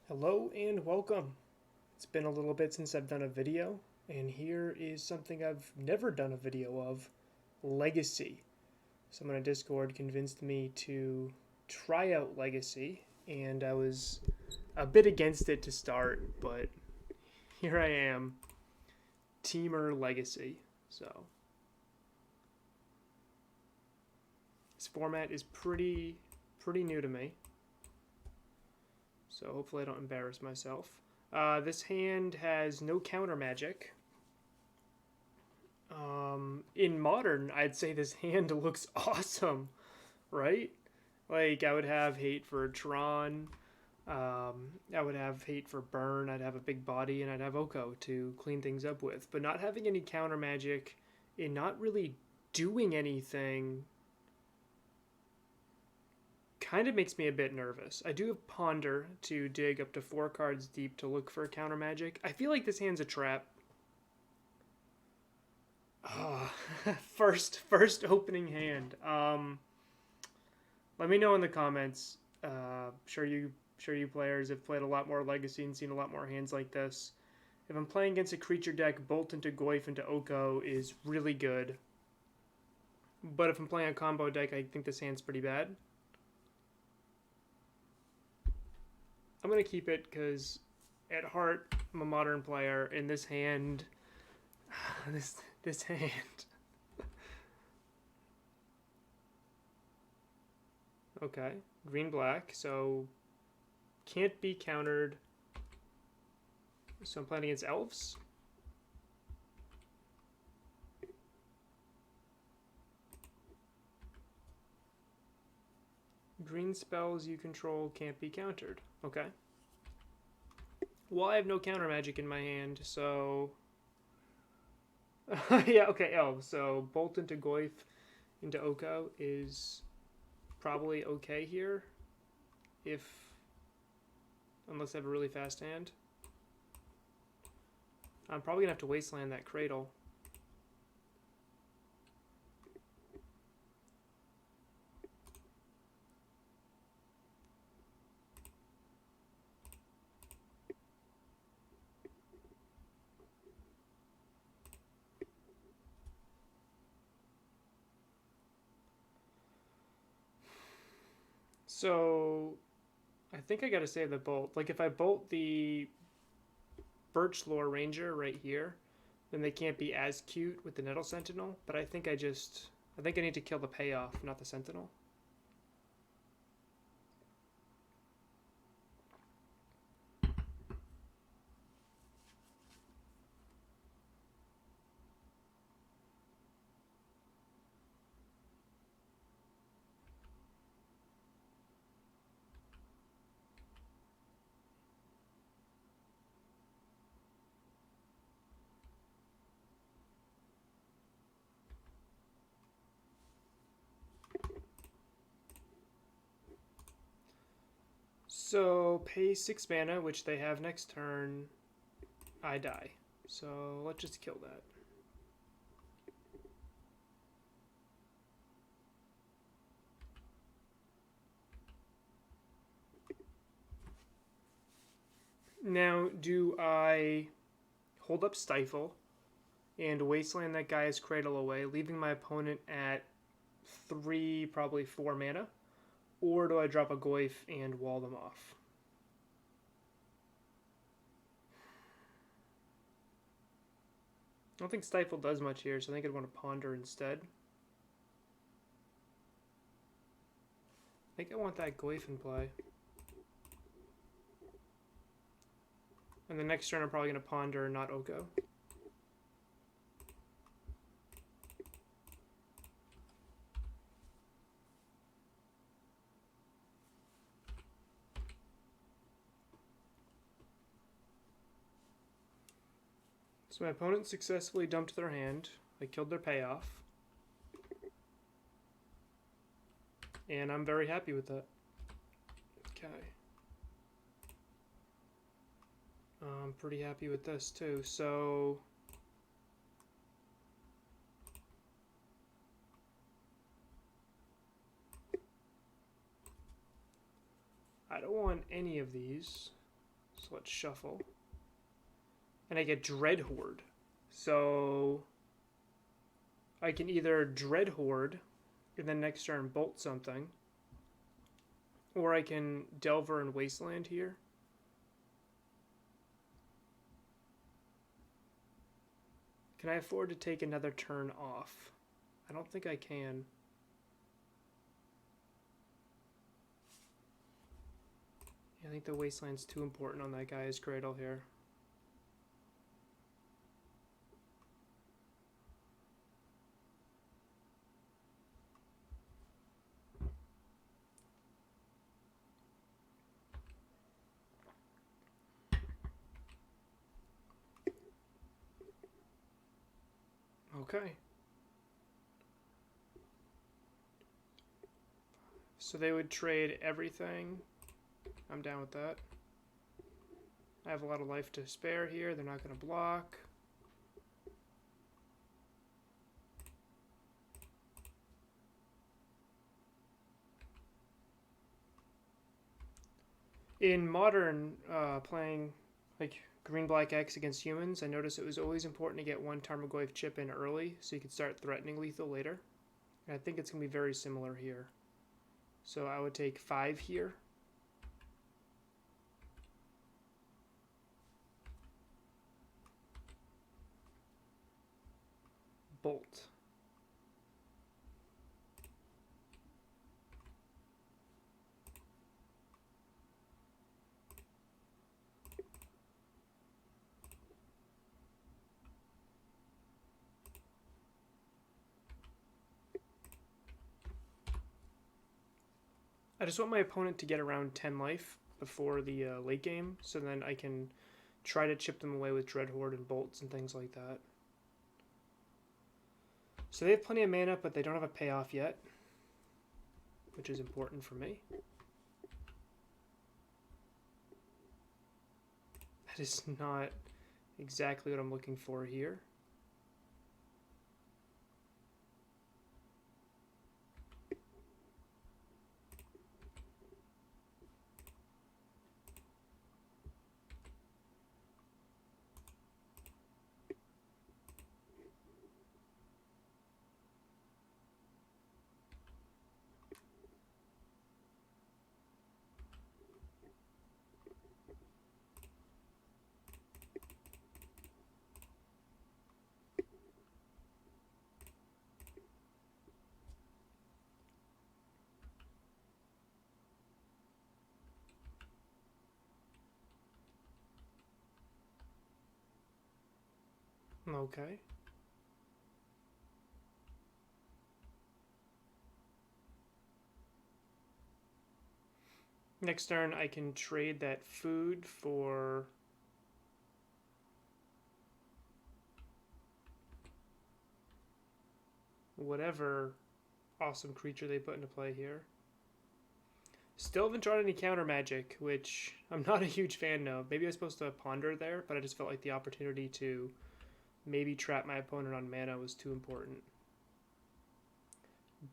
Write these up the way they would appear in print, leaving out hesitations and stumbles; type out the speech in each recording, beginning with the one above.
Hello and welcome. It's been a little bit since I've done a video, and here is something I've never done a video of, Legacy. Someone on Discord convinced me to try out Legacy, and I was a bit against it to start, but here I am, Temur Legacy. So, this format is pretty new to me, so hopefully I don't embarrass myself. This hand has no counter magic. In Modern, I'd say this hand looks awesome, right? Like, I would have hate for Tron. I would have hate for Burn. I'd have a big body, and I'd have Oko to clean things up with. But not having any counter magic and not really doing anything kind of makes me a bit nervous. I do have Ponder to dig up to 4 cards deep to look for counter magic. I feel like this hand's a trap. Oh, first opening hand. Let me know in the comments. Sure you players have played a lot more Legacy and seen a lot more hands like this. If I'm playing against a creature deck, Bolt into Goyf into Oko is really good. But if I'm playing a combo deck, I think this hand's pretty bad. I'm gonna keep it because at heart I'm a Modern player, and this hand, this hand. Okay, green black, so can't be countered. So I'm playing against Elves. Green spells you control can't be countered. Okay. Well, I have no counter magic in my hand, so yeah, okay, Elves. So Bolt into Goyf into Oko is probably okay here, if unless I have a really fast hand. I'm probably gonna have to wasteland that Cradle. So I think I gotta save the Bolt. Like, if I bolt the Birch Lore Ranger right here, then they can't be as cute with the Nettle Sentinel. But I think I need to kill the payoff, not the Sentinel. So pay 6 mana, which they have next turn. I die. So let's just kill that. Now, do I hold up Stifle and wasteland that guy's Cradle away, leaving my opponent at 3, probably 4 mana? Or do I drop a Goyf and wall them off? I don't think Stifle does much here, so I think I'd want to Ponder instead. I think I want that Goyf in play. And the next turn I'm probably going to Ponder, not Oko. So my opponent successfully dumped their hand. I killed their payoff. And I'm very happy with that. Okay. I'm pretty happy with this too. So I don't want any of these. So let's shuffle. And I get Dread Horde. So I can either Dread Horde and then next turn bolt something, or I can Delver and Wasteland here. Can I afford to take another turn off? I don't think I can. I think the Wasteland's too important on that guy's Cradle here. Okay. So they would trade everything. I'm down with that. I have a lot of life to spare here. They're not going to block. In Modern, playing like Green-Black X against humans, I noticed it was always important to get one Tarmogoyf chip in early so you could start threatening lethal later. And I think it's going to be very similar here. So I would take 5 here. Bolt. I just want my opponent to get around 10 life before the late game, so then I can try to chip them away with Dread Horde and bolts and things like that. So they have plenty of mana, but they don't have a payoff yet, which is important for me. That is not exactly what I'm looking for here. Okay. Next turn, I can trade that food for whatever awesome creature they put into play here. Still haven't drawn any counter magic, which I'm not a huge fan of. Maybe I was supposed to ponder there, but I just felt like the opportunity to maybe trap my opponent on mana was too important.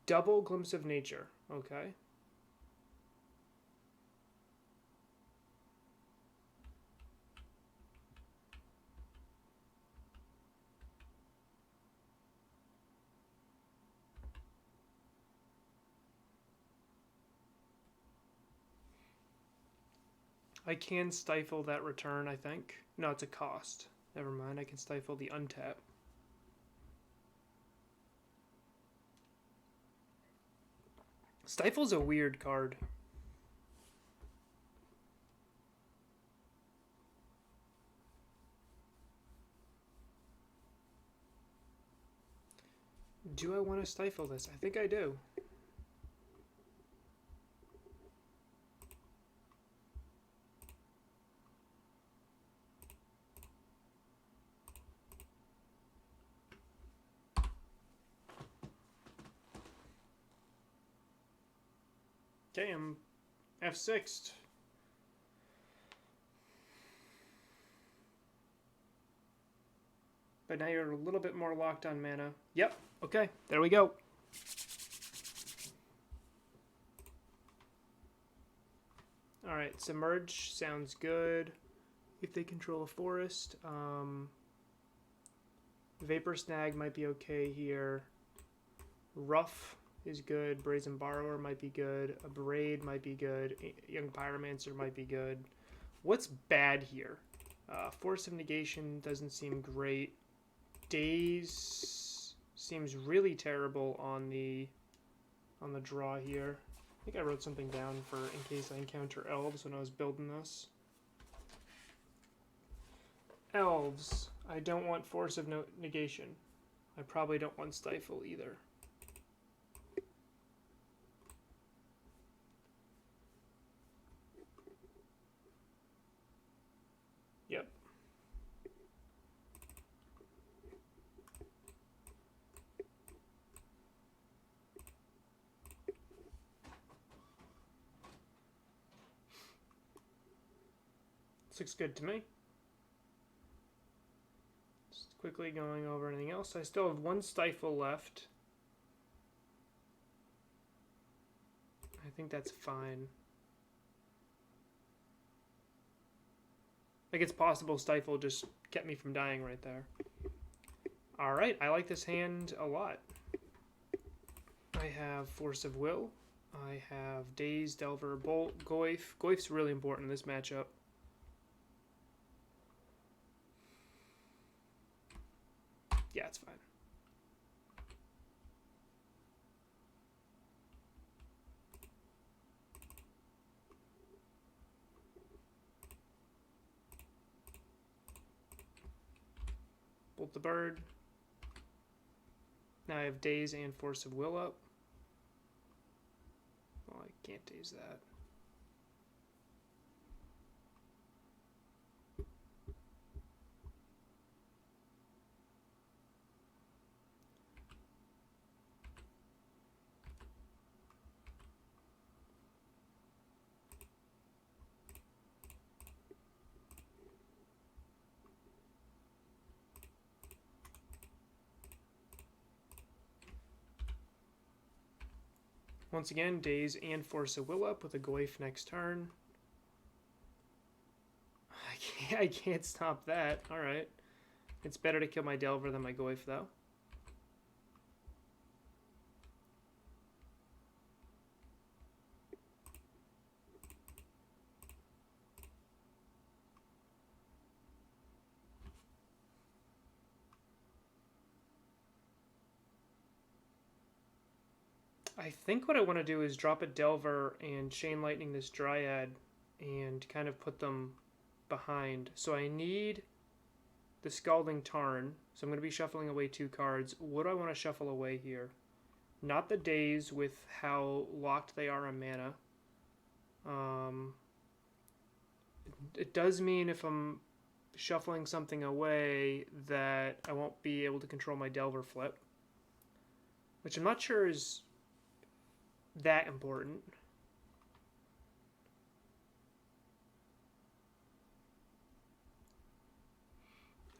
Double Glimpse of Nature. Okay. I can stifle that return, I think. No, it's a cost. Never mind, I can stifle the untap. Stifle's a weird card. Do I want to stifle this? I think I do. Okay, I'm F6'd. But now you're a little bit more locked on mana. Yep, okay, there we go. Alright, Submerge sounds good. if they control a forest. Vapor Snag might be okay here. Rough is good. Brazen Borrower might be good. A Braid might be good. Young Pyromancer might be good. What's bad here? Force of Negation doesn't seem great. Daze seems really terrible on the draw here. I think I wrote something down for in case I encounter Elves when I was building this. Elves. I don't want Force of Negation. I probably don't want Stifle either. Yep. This looks good to me. Just quickly going over anything else. I still have one Stifle left. I think that's fine. Like, it's possible Stifle just kept me from dying right there. Alright, I like this hand a lot. I have Force of Will. I have Daze, Delver, Bolt, Goyf. Goyf's really important in this matchup. Yeah, it's fine. Bolt the bird. Now I have Daze and Force of Will up. Well, I can't daze that. Once again, Daze and Force of Will up with a Goyf next turn. I can't stop that. Alright. It's better to kill my Delver than my Goyf, though. I think what I want to do is drop a Delver and Chain Lightning this Dryad and kind of put them behind. So I need the Scalding Tarn, so I'm going to be shuffling away 2 cards. What do I want to shuffle away here? Not the Daze with how locked they are on mana. It does mean if I'm shuffling something away that I won't be able to control my Delver flip, which I'm not sure is that important.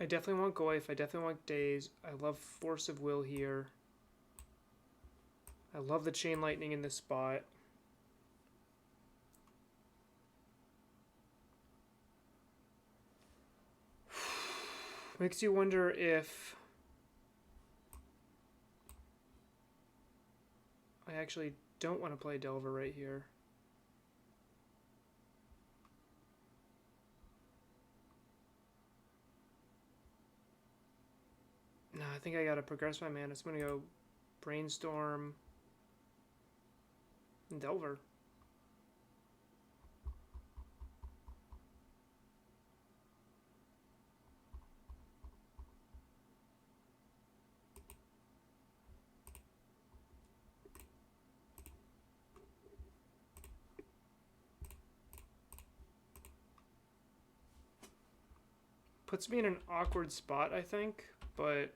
I definitely want Goyf. I definitely want Daze. I love Force of Will here. I love the Chain Lightning in this spot. Makes you wonder if I actually don't want to play Delver right here. No, I think I gotta progress my mana. So I'm gonna go Brainstorm and Delver. Puts me in an awkward spot, I think, but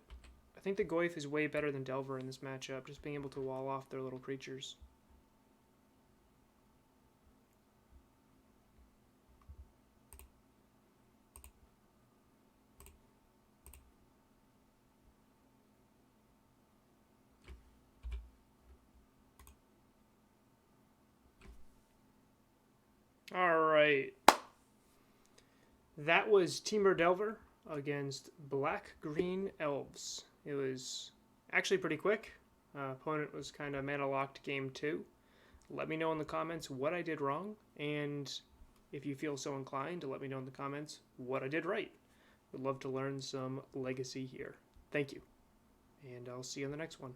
I think the Goyf is way better than Delver in this matchup, just being able to wall off their little creatures. Alright. That was Temur Delver against Black-Green Elves. It was actually pretty quick. Opponent was kind of mana locked game 2. Let me know in the comments what I did wrong, and if you feel so inclined, to let me know in the comments what I did right. Would love to learn some Legacy here. Thank you, and I'll see you in the next one.